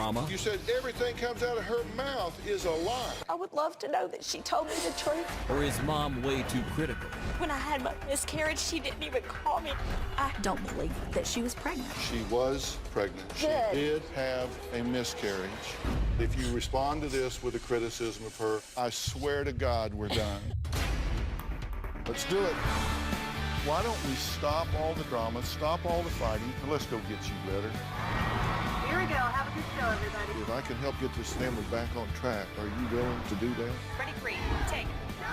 drama. You said everything comes out of her mouth is a lie. I would love to know that she told me the truth. Or is mom way too critical? When I had my miscarriage, she didn't even call me. I don't believe that she was pregnant. She was pregnant. Good. She did have a miscarriage. If you respond to this with a criticism of her, I swear to God we're done. Let's do it. Why don't we stop all the drama, stop all the fighting, and let's go get you better. Here we go. Have a good show, everybody. If I can help get this family back on track, are you willing to do that? Ready, free, take.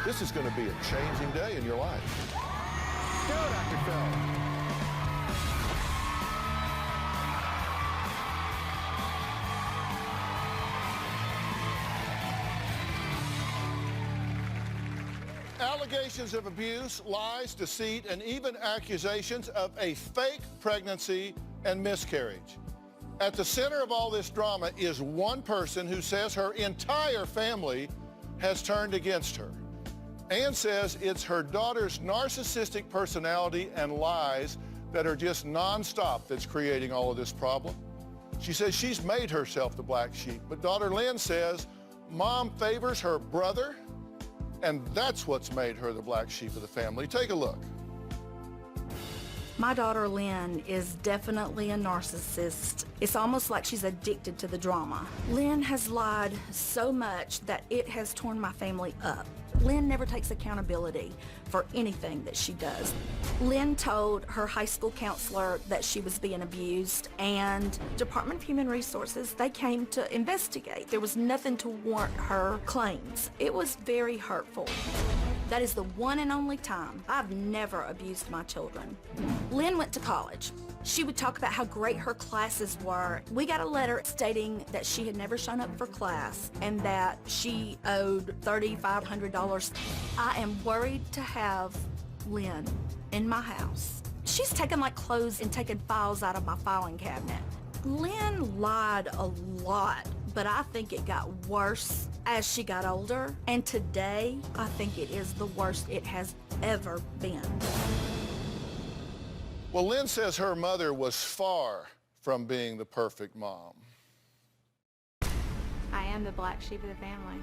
This is going to be a changing day in your life. Go, Dr. Phil. Allegations of abuse, lies, deceit, and even accusations of a fake pregnancy and miscarriage. At the center of all this drama is one person who says her entire family has turned against her. Ann says it's her daughter's narcissistic personality and lies that are just nonstop that's creating all of this problem. She says she's made herself the black sheep, but daughter Lynn says mom favors her brother, and that's what's made her the black sheep of the family. Take a look. My daughter Lynn is definitely a narcissist. It's almost like she's addicted to the drama. Lynn has lied so much that it has torn my family up. Lynn never takes accountability for anything that she does. Lynn told her high school counselor that she was being abused, and Department of Human Resources, they came to investigate. There was nothing to warrant her claims. It was very hurtful. That is the one and only time I've never abused my children. Lynn went to college. She would talk about how great her classes were. We got a letter stating that she had never shown up for class and that she owed $3,500. I am worried to have Lynn in my house. She's taken like clothes and taken files out of my filing cabinet. Lynn lied a lot, but I think it got worse as she got older. And today, I think it is the worst it has ever been. Well, Lynn says her mother was far from being the perfect mom. I am the black sheep of the family.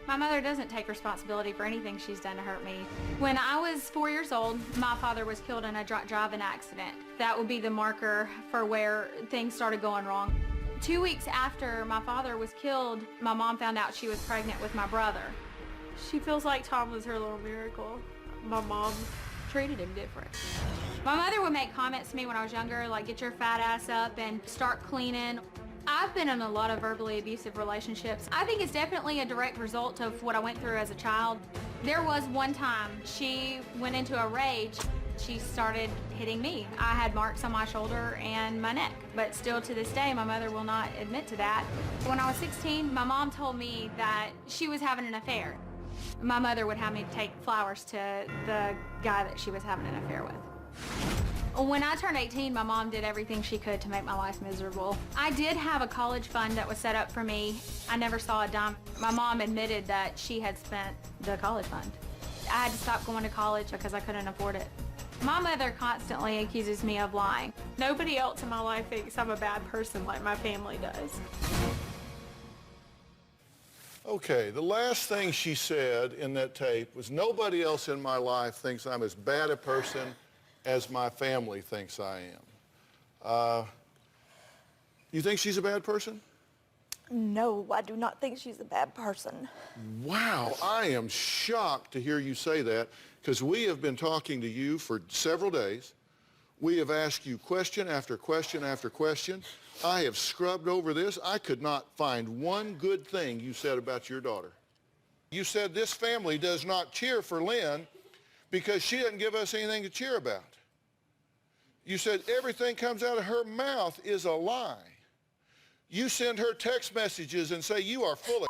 My mother doesn't take responsibility for anything she's done to hurt me. When I was 4 years old, my father was killed in a driving accident. That would be the marker for where things started going wrong. 2 weeks after my father was killed, my mom found out she was pregnant with my brother. She feels like Tom was her little miracle. My mom treated him different. My mother would make comments to me when I was younger, like, get your fat ass up and start cleaning. I've been in a lot of verbally abusive relationships. I think it's definitely a direct result of what I went through as a child. There was one time she went into a rage. She started hitting me. I had marks on my shoulder and my neck, but still to this day, my mother will not admit to that. When I was 16, my mom told me that she was having an affair. My mother would have me take flowers to the guy that she was having an affair with. When I turned 18, my mom did everything she could to make my life miserable. I did have a college fund that was set up for me. I never saw a dime. My mom admitted that she had spent the college fund. I had to stop going to college because I couldn't afford it. My mother constantly accuses me of lying. Nobody else in my life thinks I'm a bad person like my family does. Okay, the last thing she said in that tape was, nobody else in my life thinks I'm as bad a person as my family thinks I am. You think she's a bad person? No, I do not think she's a bad person. Wow, I am shocked to hear you say that, because we have been talking to you for several days. We have asked you question after question after question. I have scrubbed over this. I could not find one good thing you said about your daughter. You said this family does not cheer for Lynn because she doesn't give us anything to cheer about. You said everything comes out of her mouth is a lie. You send her text messages and say, you are full of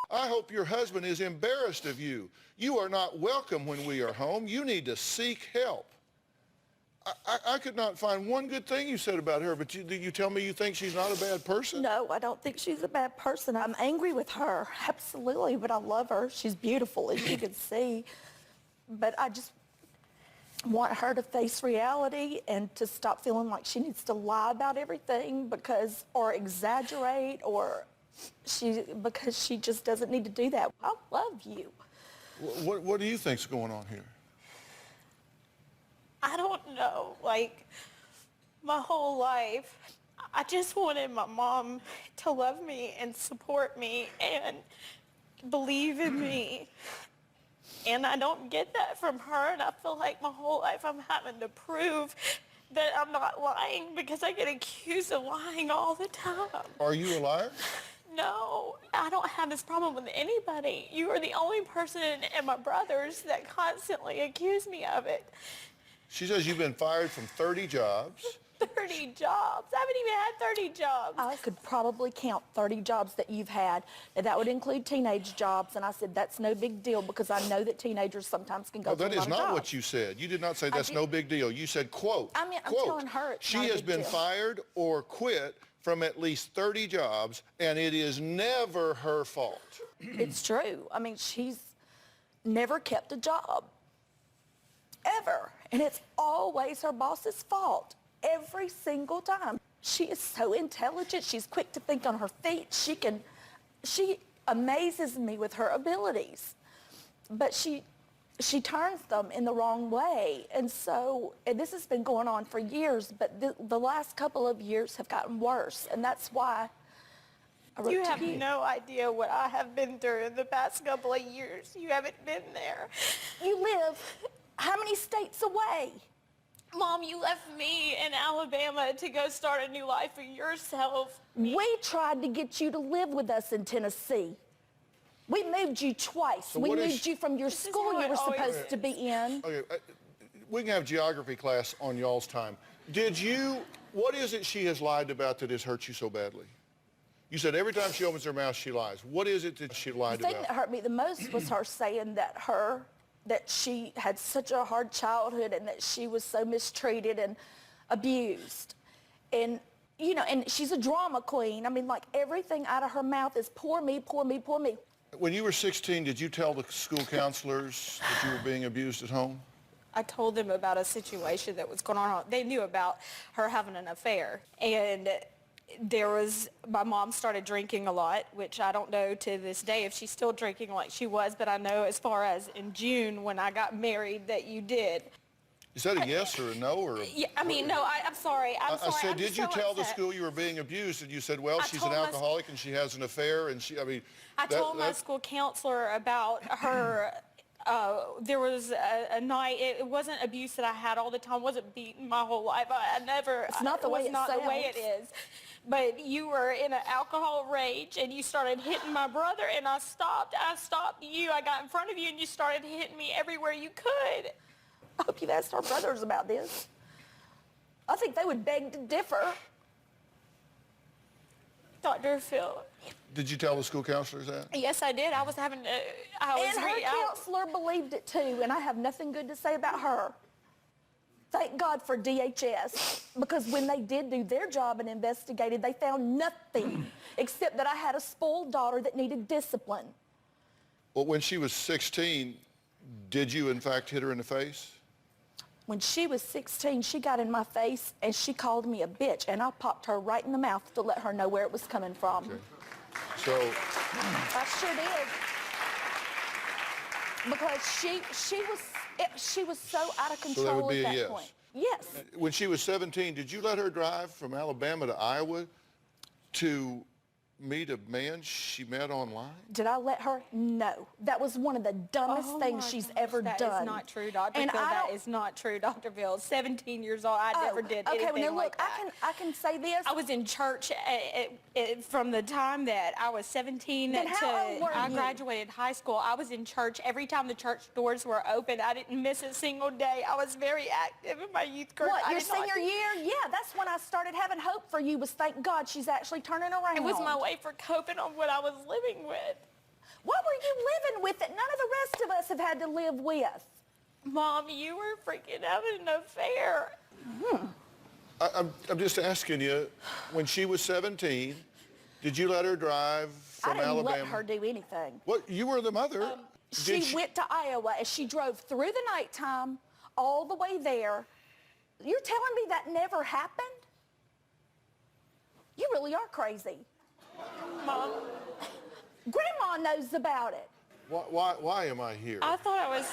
I hope your husband is embarrassed of you. You are not welcome when we are home. You need to seek help. I could not find one good thing you said about her, but you tell me you think she's not a bad person? No, I don't think she's a bad person. I'm angry with her, absolutely, but I love her. She's beautiful, as you can see. But want her to face reality and to stop feeling like she needs to lie about everything or exaggerate because she just doesn't need to do that. I love you. What do you think's going on here? I don't know. Like, my whole life, I just wanted my mom to love me and support me and believe in me. And I don't get that from her, and I feel like my whole life I'm having to prove that I'm not lying because I get accused of lying all the time. Are you a liar? No, I don't have this problem with anybody. You are the only person and my brothers that constantly accuse me of it. She says you've been fired from 30 jobs. 30 jobs. I haven't even had 30 jobs. I could probably count 30 jobs that you've had. And that would include teenage jobs. And I said, that's no big deal because I know that teenagers sometimes can go Oh, through that a lot is of not jobs. what you said. You did not say that's no big deal. You said, quote, I mean, I'm quote, telling her it's she not a has big been deal. fired or quit from at least 30 jobs, and it is never her fault. It's true. I mean, she's never kept a job. Ever. And it's always her boss's fault. Every single time. She is so intelligent. She's quick to think on her feet. She amazes me with her abilities. But she turns them in the wrong way. And this has been going on for years, but the last couple of years have gotten worse. And that's why I wrote You to have no idea what I have been through in the past couple of years. You haven't been there. You live how many states away? Mom, you left me in Alabama to go start a new life for yourself. We tried to get you to live with us in Tennessee. We moved you twice. So We what is- moved you from your This is school how you it were always supposed to be in. Okay, we can have geography class on y'all's time. What is it she has lied about that has hurt you so badly? You said every time she opens her mouth, she lies. What is it that she lied The thing about? that hurt me the most was her saying that she had such a hard childhood and that she was so mistreated and abused. And, and she's a drama queen. I mean, like everything out of her mouth is poor me, poor me, poor me. When you were 16, did you tell the school counselors that you were being abused at home? I told them about a situation that was going on. They knew about her having an affair. And my mom started drinking a lot, which I don't know to this day if she's still drinking like she was, but I know as far as in June when I got married that you did. Is that a yes or a no? Yeah, I mean, no, I'm sorry. I'm sorry. I said, I'm did you so tell the upset. school you were being abused? And you said, well, I she's an told my- alcoholic and she has an affair. And I told my school counselor about her. There was a night. It wasn't abuse that I had all the time. Wasn't beaten my whole life. I never. It's not the way it not the way it sounds. is. But you were in an alcohol rage and you started hitting my brother and I stopped. I stopped you. I got in front of you and you started hitting me everywhere you could. I hope you've asked our brothers about this. I think they would beg to differ. Dr. Phil. Did you tell the school counselors that? Yes, I did. I was having to. And her counselor believed it too, and I have nothing good to say about her. Thank God for DHS, because when they did do their job and investigated, they found nothing except that I had a spoiled daughter that needed discipline. Well, when she was 16, did you in fact hit her in the face? When she was 16, she got in my face and she called me a bitch, and I popped her right in the mouth to let her know where it was coming from. Okay. So, I sure did. Because she was so out of that would control be a at that yes. point. Yes. when she was 17, did you let her drive from Alabama to Iowa to meet a man she met online? Did I let her? No. That was one of the dumbest things she's ever done. That is not true, Dr. And Phil. I That don't- is not true, Dr. Phil. 17 years old. I never did anything Okay, well, now like look, that. I can say this. I was in church from the time that I was 17 Then to how old were I you? graduated high school. I was in church every time the church doors were open. I didn't miss a single day. I was very active in my youth group. What, I your did not senior do- year? Yeah, that's when I started having hope for you, was thank God she's actually turning around. It was my way for coping on what I was living with. What were you living with that none of the rest of us have had to live with? Mom, you were freaking having an affair. I'm just asking you, when she was 17, did you let her drive I from didn't Alabama? let her do anything. What? You were the mother. She went to Iowa and she drove through the nighttime all the way there. You're telling me that never happened? You really are crazy. Mom, Grandma knows about it Why am I here? I thought I was...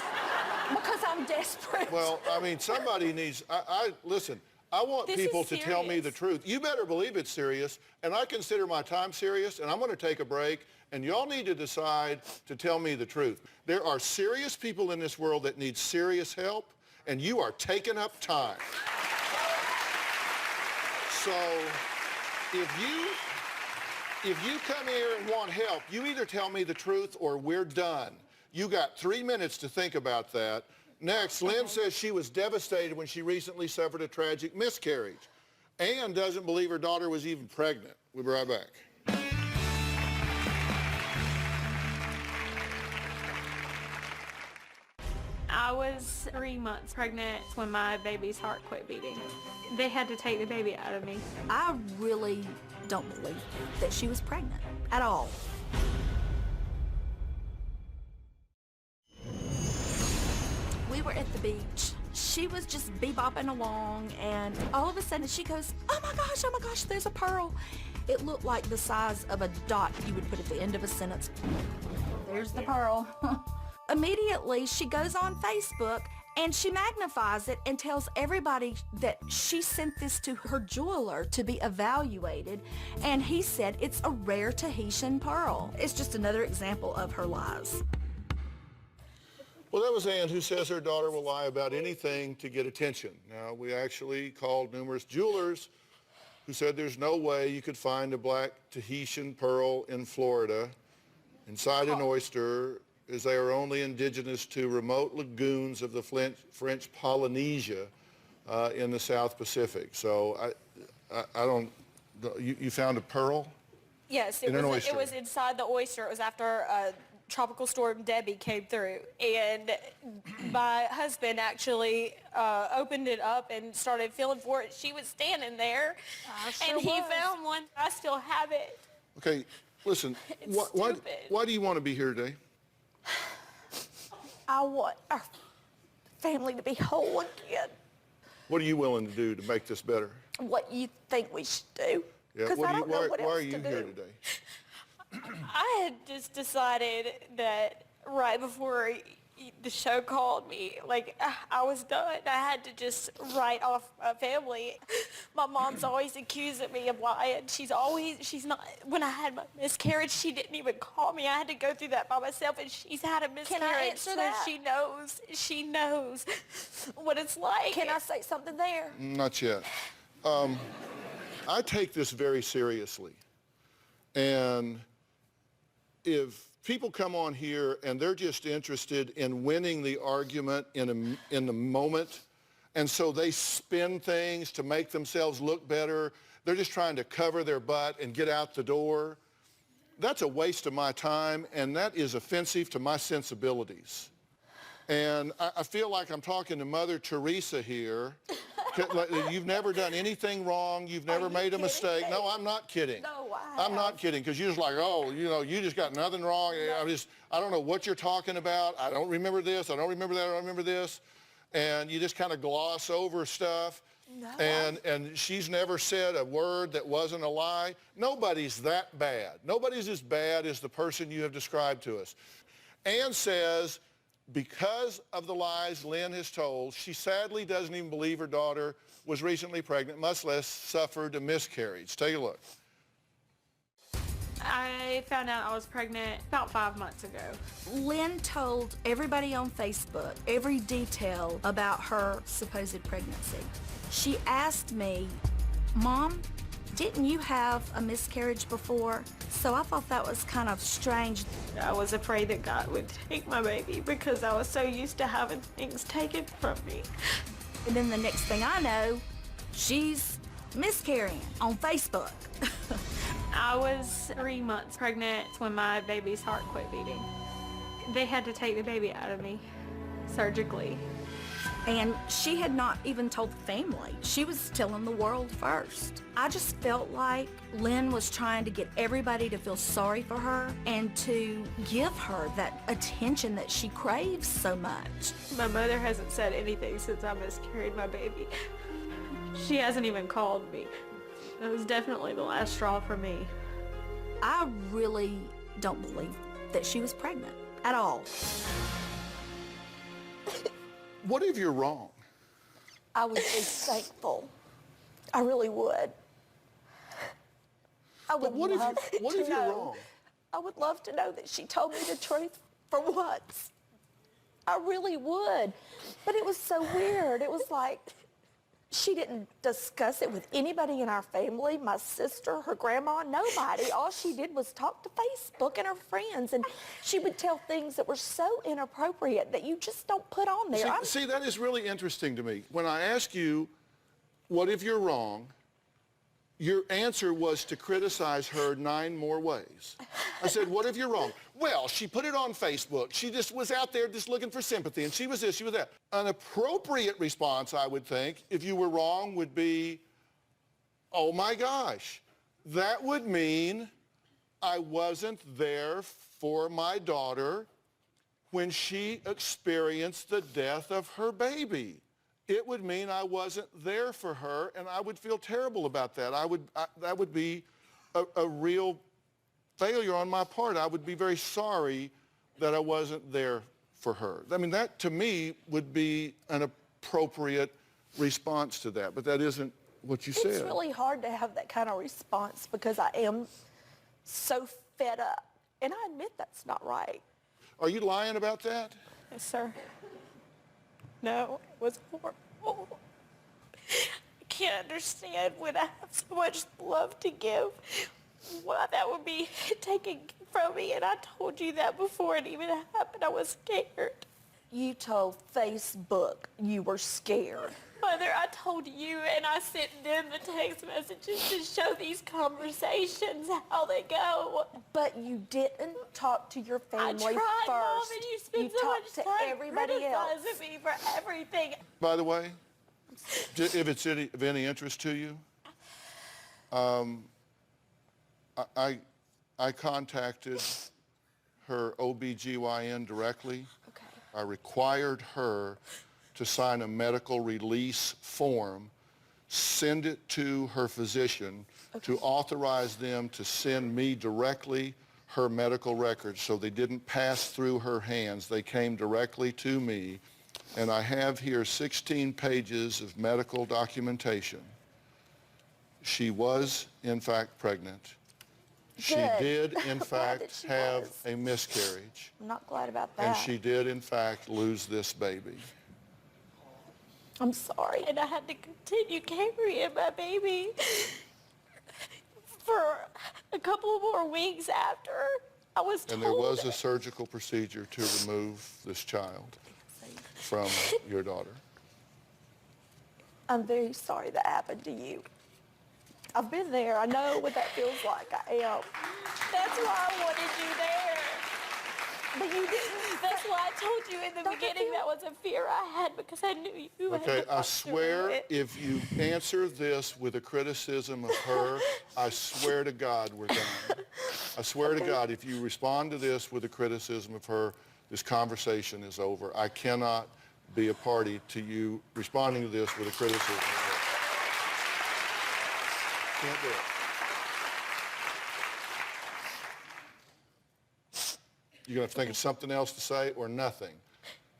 because I'm desperate. Well, I mean, somebody needs, listen, I want This people is to tell me the serious. truth. You better believe it's serious, and I consider my time serious, and I'm going to take a break, and y'all need to decide to tell me the truth. There are serious people in this world that need serious help, and you are taking up time. So if you come here and want help, you either tell me the truth or we're done. You got 3 minutes to think about that. Next, Lynn says she was devastated when she recently suffered a tragic miscarriage. Ann doesn't believe her daughter was even pregnant. We'll be right back. I was 3 months pregnant when my baby's heart quit beating. They had to take the baby out of me. I really don't believe that she was pregnant at all. We were at the beach. She was just bebopping along, and all of a sudden she goes, oh my gosh, there's a pearl. It looked like the size of a dot you would put at the end of a sentence. There's the pearl. Immediately, she goes on Facebook and she magnifies it and tells everybody that she sent this to her jeweler to be evaluated, and he said it's a rare Tahitian pearl. It's just another example of her lies. Well, that was Ann, who says her daughter will lie about anything to get attention. Now, we actually called numerous jewelers who said there's no way you could find a black Tahitian pearl in Florida inside an oyster, as they are only indigenous to remote lagoons of the French Polynesia in the South Pacific. So I don't, you found a pearl? Yes, In an oyster. it was inside the oyster. It was after Tropical Storm Debbie came through, and my husband actually opened it up and started feeling for it. She was standing there, and he found one. I still have it. Okay, listen, It's why do you want to be here today? I want our family to be whole again. What are you willing to do to make this better? What you think we should do? Yeah, Because I don't know what why else are you to do. here today? I had just decided that right before the show called me, like, I was done. I had to just write off my family. My mom's always accusing me of lying. She's not, when I had my miscarriage, she didn't even call me. I had to go through that by myself, and she's had a miscarriage. Can I answer so that? She knows what it's like. Can I say something there? Not yet. I take this very seriously. And if people come on here and they're just interested in winning the argument in the moment, and so they spin things to make themselves look better, they're just trying to cover their butt and get out the door, that's a waste of my time, and that is offensive to my sensibilities. And I feel like I'm talking to Mother Teresa here. Like, you've never done anything wrong. You've never made a mistake. No, I'm not kidding. No, I'm not kidding, because you're just like, oh, you just got nothing wrong. I don't know what you're talking about. I don't remember this. I don't remember that. I don't remember this. And you just kind of gloss over stuff. No, And she's never said a word that wasn't a lie. Nobody's that bad. Nobody's as bad as the person you have described to us. Ann says, because of the lies Lynn has told, she sadly doesn't even believe her daughter was recently pregnant, much less suffered a miscarriage. Take a look. I found out I was pregnant about 5 months ago. Lynn told everybody on Facebook every detail about her supposed pregnancy. She asked me, Mom, didn't you have a miscarriage before? So I thought that was kind of strange. I was afraid that God would take my baby because I was so used to having things taken from me. And then the next thing I know, she's miscarrying on Facebook. I was 3 months pregnant when my baby's heart quit beating. They had to take the baby out of me surgically. And she had not even told the family. She was telling the world first. I just felt like Lynn was trying to get everybody to feel sorry for her and to give her that attention that she craves so much. My mother hasn't said anything since I miscarried my baby. She hasn't even called me. It was definitely the last straw for me. I really don't believe that she was pregnant at all. What if you're wrong? I would be thankful. I really would. I would But what if love what to if you're know. wrong? I would love to know that she told me the truth for once. I really would. But it was so weird. It was like she didn't discuss it with anybody in our family, my sister, her grandma, nobody. All she did was talk to Facebook and her friends, and she would tell things that were so inappropriate that you just don't put on there. See, that is really interesting to me. When I ask you, what if you're wrong, your answer was to criticize her 9 more ways. I said, what if you're wrong? Well, she put it on Facebook. She just was out there just looking for sympathy, and she was this, she was that. An appropriate response, I would think, if you were wrong, would be, oh my gosh, that would mean I wasn't there for my daughter when she experienced the death of her baby. It would mean I wasn't there for her, and I would feel terrible about that. That would be a real failure on my part. I would be very sorry that I wasn't there for her. I mean, that to me would be an appropriate response to that, but that isn't what you said. It's really hard to have that kind of response because I am so fed up, and I admit that's not right. Are you lying about that? Yes, sir. No, it was horrible. I can't understand when I have so much love to give, why that would be taken from me. And I told you that before it even happened. I was scared. You told Facebook you were scared. Mother, I told you, and I sent them the text messages to show these conversations how they go. But you didn't talk to your family I tried, first. Mom, and you spent so talked much to time everybody else. criticizing me for everything. By the way, if it's of any interest to you, I contacted her OBGYN directly. Okay. I required her to sign a medical release form, send it to her physician to authorize them to send me directly her medical records so they didn't pass through her hands. They came directly to me. And I have here 16 pages of medical documentation. She was, in fact, pregnant. She Good. did, in I'm glad fact, that she have was. a miscarriage. I'm not glad about that. And she did, in fact, lose this baby. I'm sorry. And I had to continue carrying my baby for a couple more weeks after I was told. And there was a surgical procedure to remove this child from your daughter. I'm very sorry that happened to you. I've been there. I know what that feels like. I am. That's why I wanted you there. But you didn't. That's why I told you in the Don't you beginning feel- that was a fear I had because I knew you had Okay, to I talk swear through it. if you answer this with a criticism of her, I swear to God we're done. I swear to God, if you respond to this with a criticism of her, this conversation is over. I cannot be a party to you responding to this with a criticism of her. Can't do it. You're going to have to think of something else to say or nothing.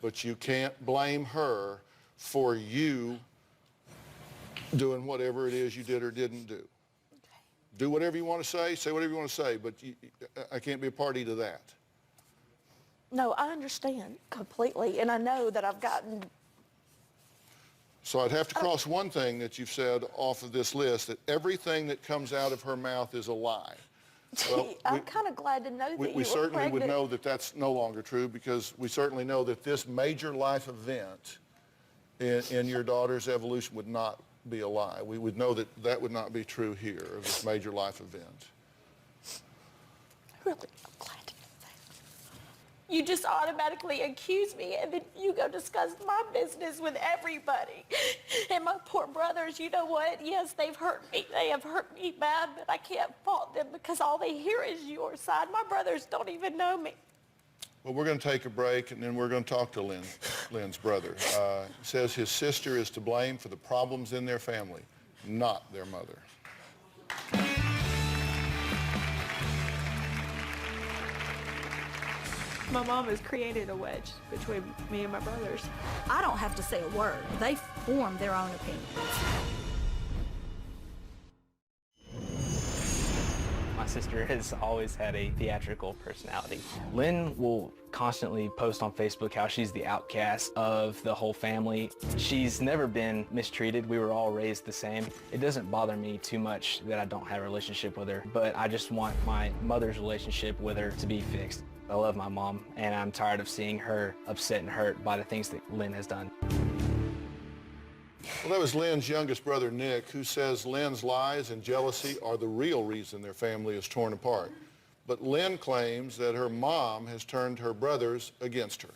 But you can't blame her for you doing whatever it is you did or didn't do. Do whatever you want to say whatever you want to say, but I can't be a party to that. No, I understand completely. And I know that I've gotten. So I'd have to cross one thing that you've said off of this list, that everything that comes out of her mouth is a lie. Well, I'm kind of glad to know that you we were certainly would pregnant. know that that's no longer true, because we certainly know that this major life event in your daughter's evolution would not be a lie. We would know that that would not be true here, of this major life event. Really, I'm glad to know You just automatically accuse me, and then you go discuss my business with everybody. And my poor brothers, you know what? Yes, they've hurt me. They have hurt me bad, but I can't fault them because all they hear is your side. My brothers don't even know me. Well, we're going to take a break, and then we're going to talk to Lynn's brother. He says his sister is to blame for the problems in their family, not their mother. My mom has created a wedge between me and my brothers. I don't have to say a word. They form their own opinions. My sister has always had a theatrical personality. Lynn will constantly post on Facebook how she's the outcast of the whole family. She's never been mistreated. We were all raised the same. It doesn't bother me too much that I don't have a relationship with her, but I just want my mother's relationship with her to be fixed. I love my mom, and I'm tired of seeing her upset and hurt by the things that Lynn has done. Well, that was Lynn's youngest brother, Nick, who says Lynn's lies and jealousy are the real reason their family is torn apart. But Lynn claims that her mom has turned her brothers against her.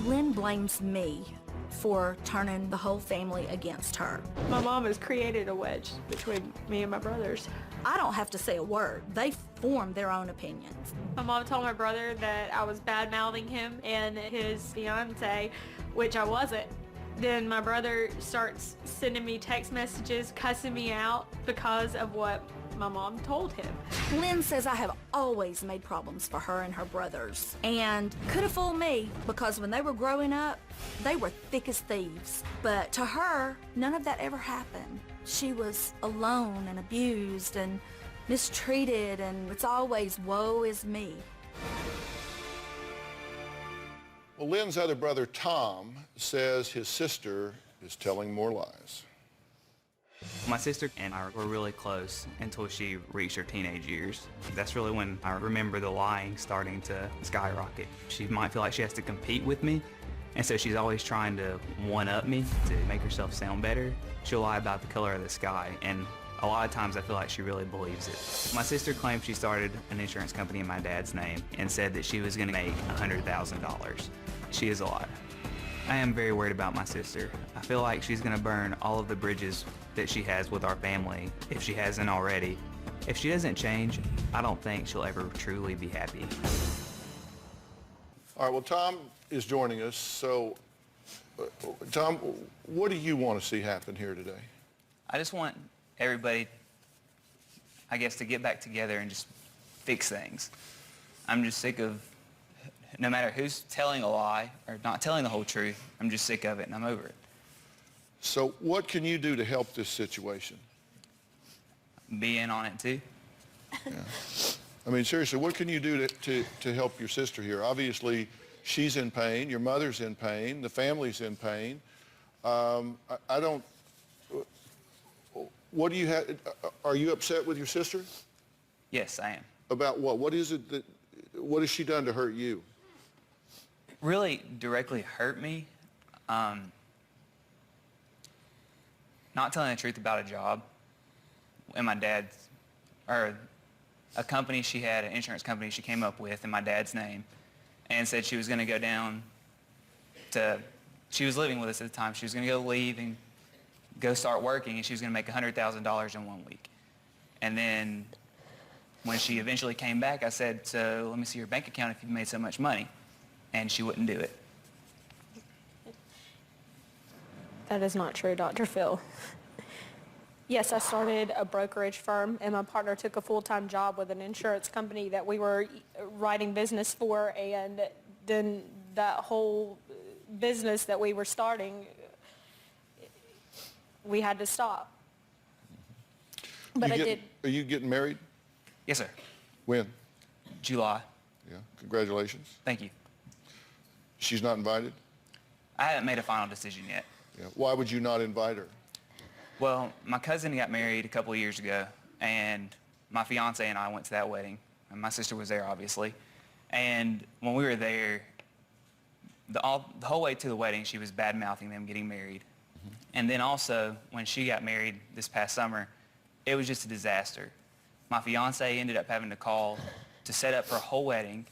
Lynn blames me for turning the whole family against her. My mom has created a wedge between me and my brothers. I don't have to say a word. They form their own opinions. My mom told my brother that I was bad-mouthing him and his fiance, which I wasn't. Then my brother starts sending me text messages, cussing me out because of what my mom told him. Lynn says I have always made problems for her and her brothers. And could have fooled me because when they were growing up, they were thick as thieves. But to her, none of that ever happened. She was alone and abused and mistreated, and it's always woe is me. Well, Lynn's other brother, Tom, says his sister is telling more lies. My sister and I were really close until she reached her teenage years. That's really when I remember the lying starting to skyrocket. She might feel like she has to compete with me, and so she's always trying to one-up me to make herself sound better. She'll lie about the color of the sky, and a lot of times I feel like she really believes it. My sister claimed she started an insurance company in my dad's name and said that she was going to make $100,000. She is a liar. I am very worried about my sister. I feel like she's going to burn all of the bridges that she has with our family, if she hasn't already. If she doesn't change, I don't think she'll ever truly be happy. All right, well, Tom is joining us. So, Tom, what do you want to see happen here today? I just want everybody, I guess, to get back together and just fix things. I'm just sick of, no matter who's telling a lie or not telling the whole truth, I'm just sick of it and I'm over it. So what can you do to help this situation? Be in on it too. Yeah. I mean, seriously, what can you do to help your sister here? Obviously, she's in pain, your mother's in pain, the family's in pain. I don't, what do you have, are you upset with your sister? Yes, I am. About what? What is it that, what has she done to hurt you? Really directly hurt me. Not telling the truth about a job and my dad's, or a company she had, an insurance company she came up with in my dad's name, and said she was going to go down to, she was living with us at the time, she was going to go leave and go start working, and she was going to make $100,000 in 1 week. And then when she eventually came back, I said, so let me see your bank account if you've made so much money. And she wouldn't do it. That is not true, Dr. Phil. Yes, I started a brokerage firm, and my partner took a full-time job with an insurance company that we were writing business for, and then that whole business that we were starting, we had to stop. But I did. Are you getting married? Yes, sir. When? July. Yeah, congratulations. Thank you. She's not invited? I haven't made a final decision yet. Yeah. Why would you not invite her? Well, my cousin got married a couple of years ago, and my fiance and I went to that wedding. And my sister was there, obviously. And when we were there, the whole way to the wedding, she was bad-mouthing them getting married. Mm-hmm. And then also, when she got married this past summer, it was just a disaster. My fiance ended up having to call to set up her whole wedding.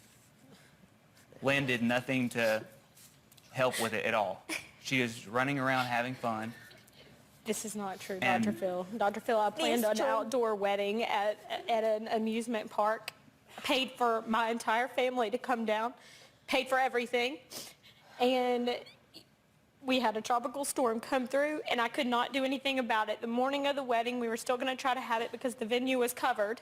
Lynn did nothing to help with it at all. She was running around having fun. This is not true, And- Dr. Phil. Dr. Phil, I planned an outdoor wedding at an amusement park, paid for my entire family to come down, paid for everything, and we had a tropical storm come through, and I could not do anything about it. The morning of the wedding, we were still going to try to have it because the venue was covered.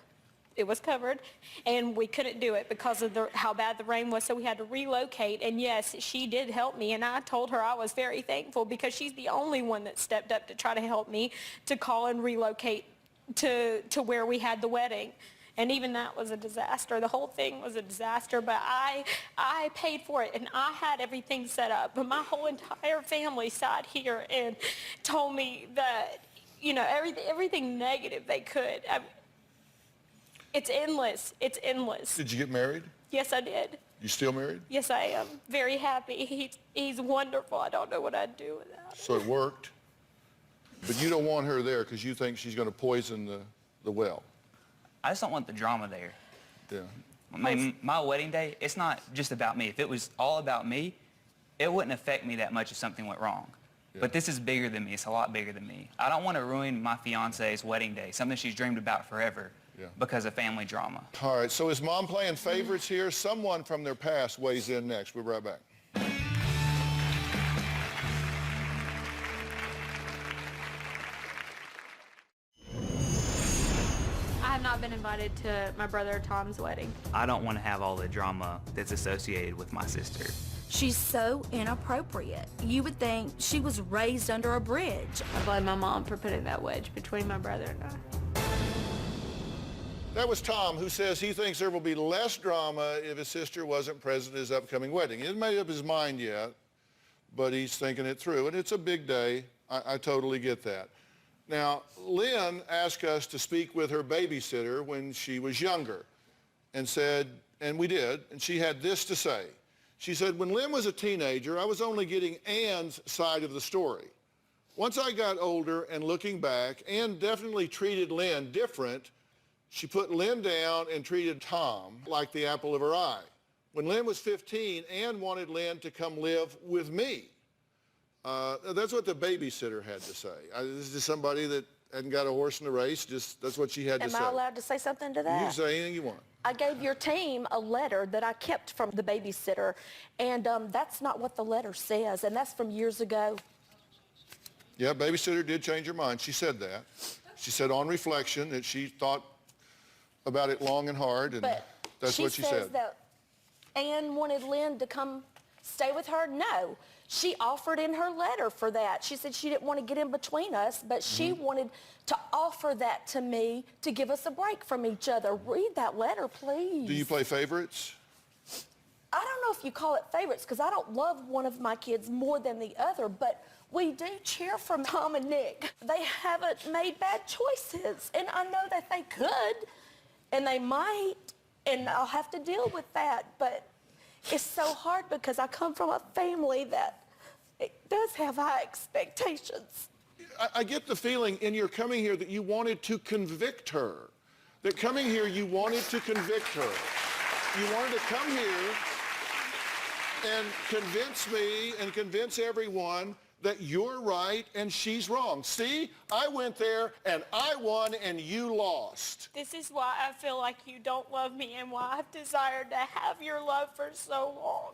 It was covered, and we couldn't do it because of how bad the rain was, so we had to relocate. And yes, she did help me, and I told her I was very thankful because she's the only one that stepped up to try to help me to call and relocate to where we had the wedding. And even that was a disaster. The whole thing was a disaster, but I paid for it, and I had everything set up. But my whole entire family sat here and told me that, you know, everything negative they could. It's endless. It's endless. Did you get married? Yes, I did. You still married? Yes, I am. Very happy. He's wonderful. I don't know what I'd do without him. So it worked. But you don't want her there because you think she's going to poison the well. I just don't want the drama there. Yeah. I mean, my wedding day, it's not just about me. If it was all about me, it wouldn't affect me that much if something went wrong. Yeah. But this is bigger than me. It's a lot bigger than me. I don't want to ruin my fiance's wedding day, something she's dreamed about forever, because of family drama. All right, so is Mom playing favorites here? Someone from their past weighs in next. We'll be right back. I have not been invited to my brother Tom's wedding. I don't want to have all the drama that's associated with my sister. She's so inappropriate. You would think she was raised under a bridge. I blame my mom for putting that wedge between my brother and I. That was Tom, who says he thinks there will be less drama if his sister wasn't present at his upcoming wedding. He hasn't made up his mind yet, but he's thinking it through, and it's a big day. I totally get that. Now, Lynn asked us to speak with her babysitter when she was younger and said, and we did, and she had this to say. She said, when Lynn was a teenager, I was only getting Ann's side of the story. Once I got older and looking back, Ann definitely treated Lynn different. She put Lynn down and treated Tom like the apple of her eye. When Lynn was 15, Ann wanted Lynn to come live with me. That's what the babysitter had to say. This is somebody that hadn't got a horse in the race. That's what she had to say. Am I allowed to say something to that? You can say anything you want. I gave your team a letter that I kept from the babysitter, and that's not what the letter says, and that's from years ago. Yeah, babysitter did change her mind. She said that. She said on reflection that she thought about it long and hard, and But that's what she says said. that Ann wanted Lynn to come stay with her. No, she offered in her letter for that. She said she didn't want to get in between us, but she wanted to offer that to me to give us a break from each other. Read that letter, please. Do you play favorites? I don't know if you call it favorites because I don't love one of my kids more than the other, but we do cheer for Tom and Nick. They haven't made bad choices, and I know that they could, and they might, and I'll have to deal with that, but it's so hard because I come from a family that it does have high expectations. I get the feeling in your coming here that you wanted to convict her. That coming here, you wanted to convict her. You wanted to come here and convince me and convince everyone that you're right and she's wrong. See, I went there and I won and you lost. This is why I feel like you don't love me and why I've desired to have your love for so long.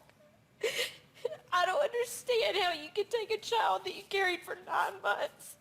I don't understand how you can take a child that you carried for 9 months,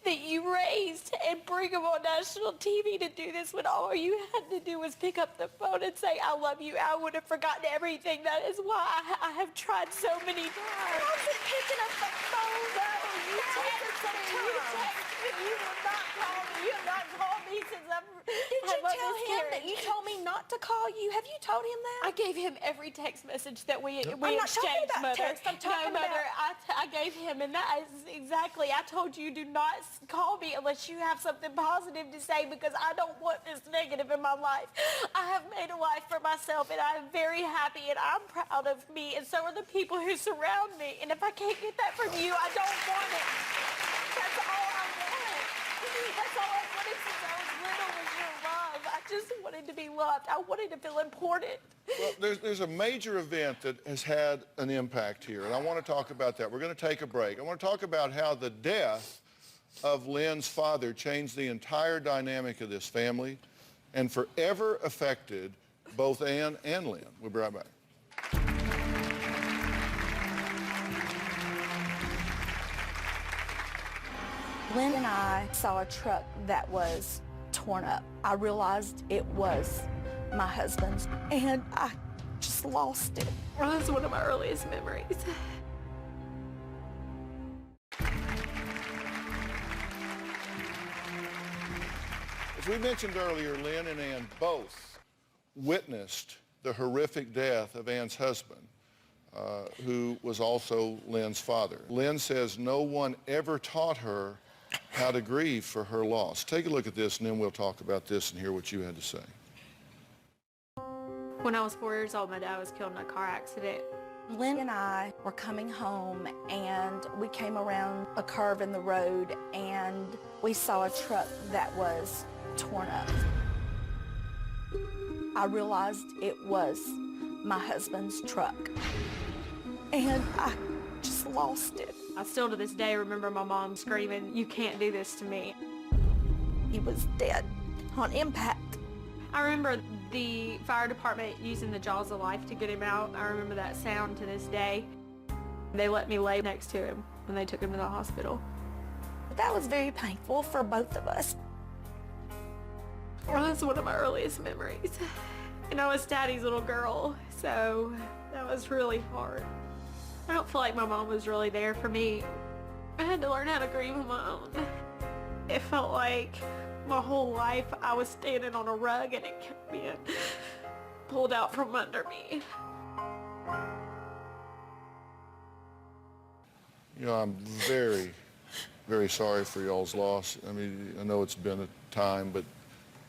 that you raised, and bring him on national TV to do this when all you had to do was pick up the phone and say, I love you. I would have forgotten everything. That is why I have tried so many times. I wasn't picking up the phone, though. You texted me. You will not call me. You have not called me since I've Did you tell him that you told me not to call you? Have you told him that? I gave him every text message that we I'm not talking exchanged, about Mother. text. I'm talking no, Mother, about... I gave him, and that is exactly, I told you, do not call me unless you have something positive to say because I don't want this negative in my life. I have made a life for myself, and I'm very happy, and I'm proud of me, and so are the people who surround me. And if I can't get that from you, I don't want it. That's all I want. That's all I wanted since I was little was your love. I just wanted to be loved. I wanted to feel important. Well, there's a major event that has had an impact here, and I want to talk about that. We're going to take a break. I want to talk about how the death of Lynn's father changed the entire dynamic of this family and forever affected both Ann and Lynn. We'll be right back. Lynn and I saw a truck that was torn up. I realized it was my husband's, and I just lost it. Well, that's one of my earliest memories. As we mentioned earlier, Lynn and Ann both witnessed the horrific death of Ann's husband, who was also Lynn's father. Lynn says no one ever taught her how to grieve for her loss. Take a look at this, and then we'll talk about this and hear what you had to say. When I was 4 years old, my dad was killed in a car accident. Lynn and I were coming home, and we came around a curve in the road, and we saw a truck that was torn up. I realized it was my husband's truck, and I just lost it. I still to this day remember my mom screaming, "You can't do this to me." He was dead on impact. I remember the fire department using the jaws of life to get him out. I remember that sound to this day. They let me lay next to him when they took him to the hospital. That was very painful for both of us. Well, that's one of my earliest memories. And I was Daddy's little girl, so that was really hard. I don't feel like my mom was really there for me. I had to learn how to grieve on my own. It felt like my whole life I was standing on a rug and it kept being pulled out from under me. You know, I'm very, very sorry for y'all's loss. I mean, I know it's been a time, but,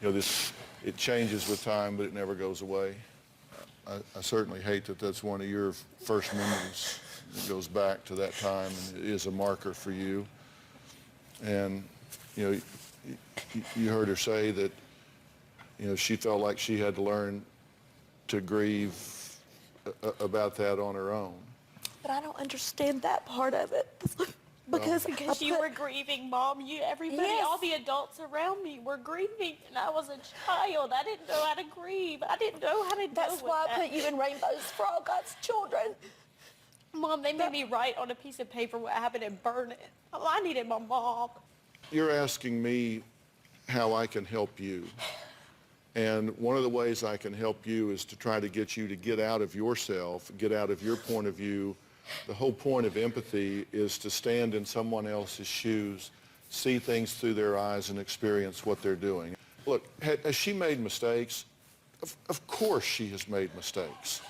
you know, it changes with time, but it never goes away. I certainly hate that that's one of your first memories. It goes back to that time, and it is a marker for you. And, you know, you heard her say that, you know, she felt like she had to learn to grieve about that on her own. But I don't understand that part of it. Because you were grieving, Mom. Everybody, Yes. all the adults around me were grieving, and I was a child. I didn't know how to grieve. I didn't know how to deal That's with why that. I put you in Rainbows for All God's Children. Mom, they made me write on a piece of paper what happened and burn it. Oh, I needed my mom. You're asking me how I can help you. And one of the ways I can help you is to try to get you to get out of yourself, get out of your point of view. The whole point of empathy is to stand in someone else's shoes, see things through their eyes, and experience what they're doing. Look, has she made mistakes? Of course she has made mistakes.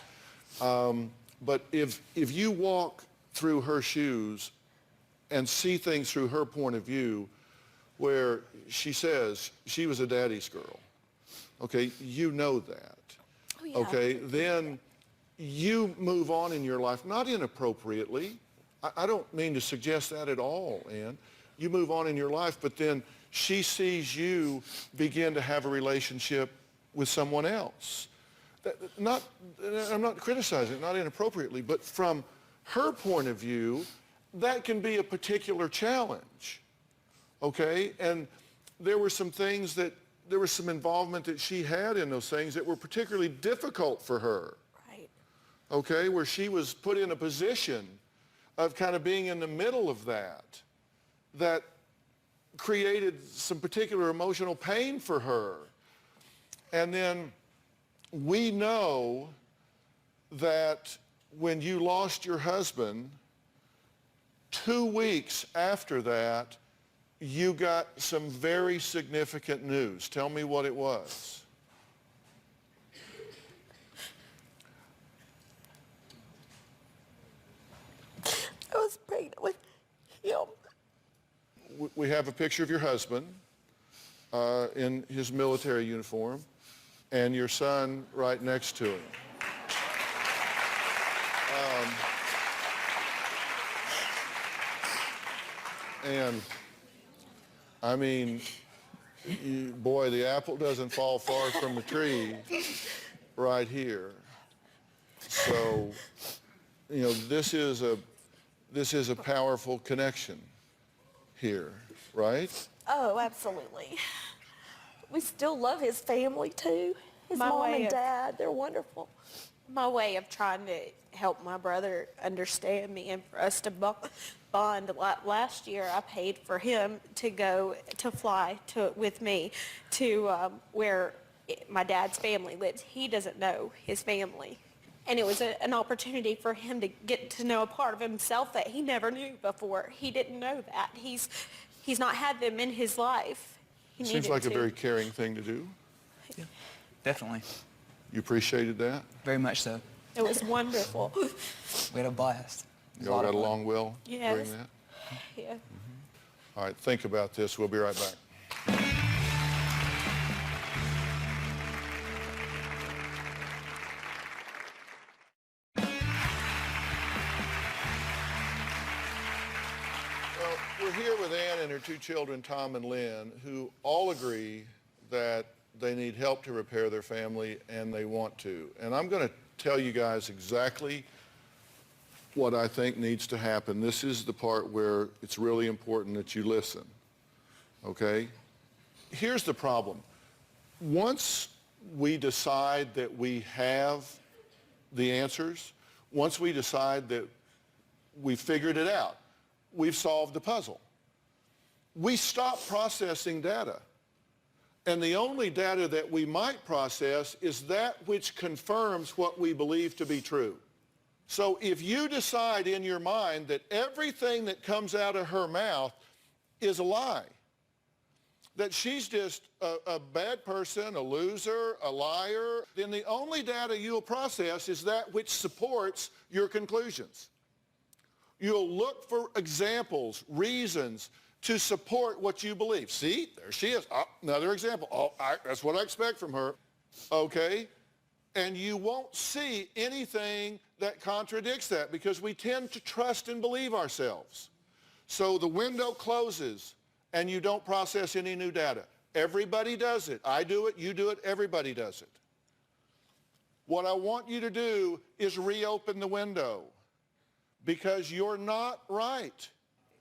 But if you walk through her shoes and see things through her point of view, where she says she was a daddy's girl, okay, you know that. Oh, yeah. Okay, then you move on in your life, not inappropriately. I don't mean to suggest that at all, Ann. You move on in your life, but then she sees you begin to have a relationship with someone else. I'm not criticizing it, not inappropriately, but from her point of view, that can be a particular challenge, okay? And there were some things that, there was some involvement that she had in those things that were particularly difficult for her. Right. Okay, where she was put in a position of kind of being in the middle of that created some particular emotional pain for her. And then we know that when you lost your husband, 2 weeks after that, you got some very significant news. Tell me what it was. I was pregnant with him. We have a picture of your husband in his military uniform and your son right next to him. And I mean, Boy, the apple doesn't fall far from the tree right here. So, you know, this is a powerful connection here, right? Oh, absolutely. We still love his family too. His My mom way and of- dad, they're wonderful. My way of trying to help my brother understand me and for us to bond. Last year, I paid for him to fly with me to where my dad's family lives. He doesn't know his family. And it was an opportunity for him to get to know a part of himself that he never knew before. He didn't know that. He's not had them in his life. He Seems needed like a to. very caring thing to do. Definitely. You appreciated that? Very much so. It was wonderful. We had a blast. It was a Y'all lot got of fun. along well Yes. during that? Yeah. All right, think about this. We'll be right back. Well, we're here with Ann and her two children, Tom and Lynn, who all agree that they need help to repair their family, and they want to. And I'm going to tell you guys exactly what I think needs to happen. This is the part where it's really important that you listen, okay? Here's the problem. Once we decide that we have the answers, once we decide that we figured it out, we've solved the puzzle, we stop processing data. And the only data that we might process is that which confirms what we believe to be true. So if you decide in your mind that everything that comes out of her mouth is a lie, that she's just a bad person, a loser, a liar, then the only data you'll process is that which supports your conclusions. You'll look for examples, reasons to support what you believe. See, there she is. Oh, another example. Oh, that's what I expect from her. Okay? And you won't see anything that contradicts that because we tend to trust and believe ourselves. So the window closes and you don't process any new data. Everybody does it. I do it, you do it, everybody does it. What I want you to do is reopen the window because you're not right.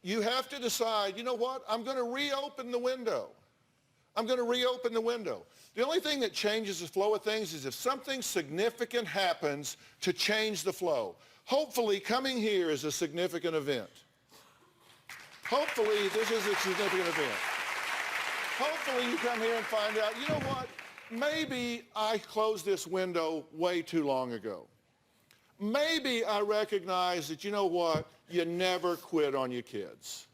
You have to decide, you know what, I'm going to reopen the window. I'm going to reopen the window. The only thing that changes the flow of things is if something significant happens to change the flow. Hopefully, coming here is a significant event. Hopefully, this is a significant event. Hopefully, you come here and find out, you know what, maybe I closed this window way too long ago. Maybe I recognize that, you know what, you never quit on your kids.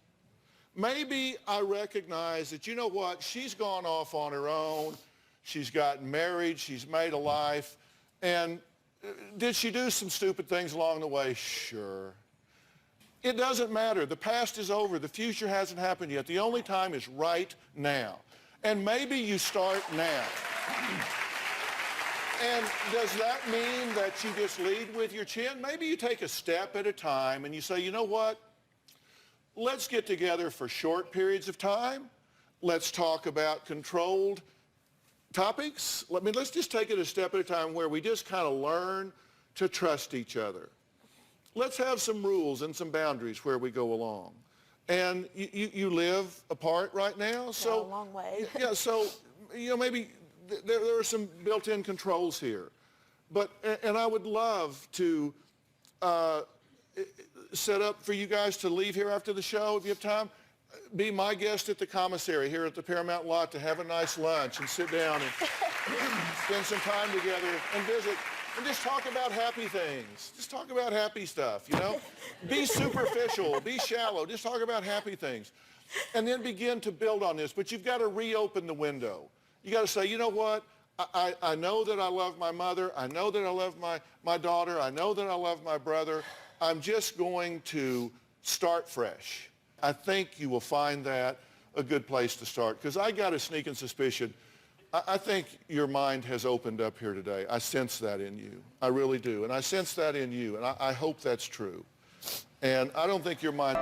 Maybe I recognize that, you know what, she's gone off on her own. She's gotten married. She's made a life. And did she do some stupid things along the way? Sure. It doesn't matter. The past is over. The future hasn't happened yet. The only time is right now. And maybe you start now. And does that mean that you just lead with your chin? Maybe you take a step at a time and you say, you know what? Let's get together for short periods of time. Let's talk about controlled topics. Let's just take it a step at a time where we just kind of learn to trust each other. Let's have some rules and some boundaries where we go along. And you live apart right now, so a long way. Yeah, so you know maybe there are some built-in controls here, and I would love to set up for you guys to leave here after the show if you have time. Be my guest at the commissary here at the Paramount lot to have a nice lunch and sit down and spend some time together and visit and just talk about happy things. Just talk about happy stuff, you know? Be superficial, be shallow, just talk about happy things. And then begin to build on this, but you've got to reopen the window. You got to say, you know what? I know that I love my mother. I know that I love my daughter. I know that I love my brother. I'm just going to start fresh. I think you will find that a good place to start because I got a sneaking suspicion. I think your mind has opened up here today. I sense that in you. I really do. And I sense that in you. And I hope that's true. And I don't think your mind...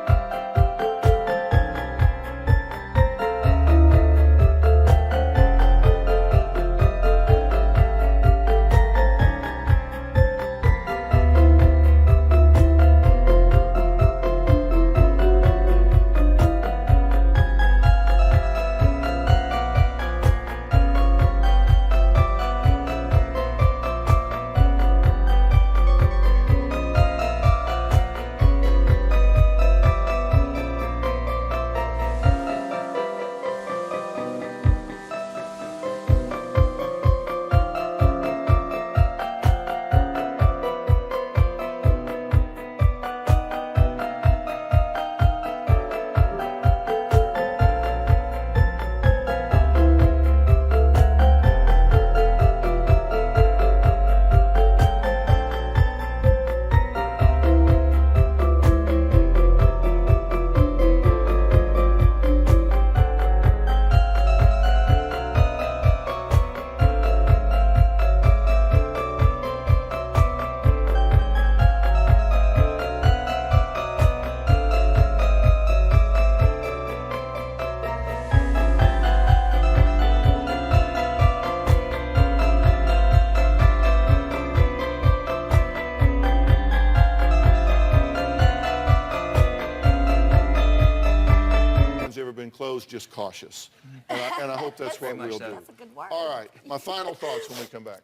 just cautious. And I hope that's what much we'll so. do. That's a good word. All right, my final thoughts when we come back.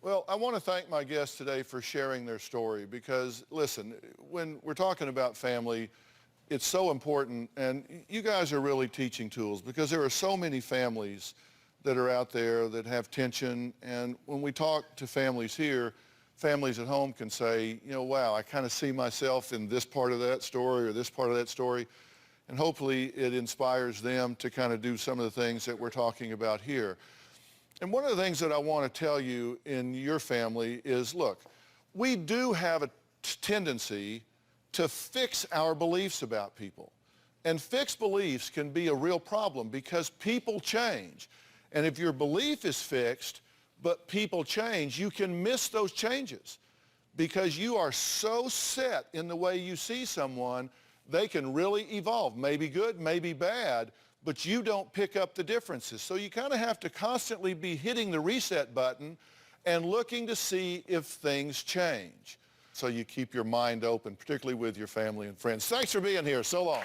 Well, I want to thank my guests today for sharing their story because, listen, when we're talking about family, it's so important, and you guys are really teaching tools because there are so many families that are out there that have tension, and when we talk to families here, families at home can say, you know, wow, I kind of see myself in this part of that story or this part of that story, and hopefully it inspires them to kind of do some of the things that we're talking about here. And one of the things that I want to tell you in your family is, look, we do have a tendency to fix our beliefs about people. And fixed beliefs can be a real problem because people change. And if your belief is fixed, but people change, you can miss those changes because you are so set in the way you see someone, they can really evolve, maybe good, maybe bad, but you don't pick up the differences. So you kind of have to constantly be hitting the reset button and looking to see if things change. So you keep your mind open, particularly with your family and friends. Thanks for being here. So long.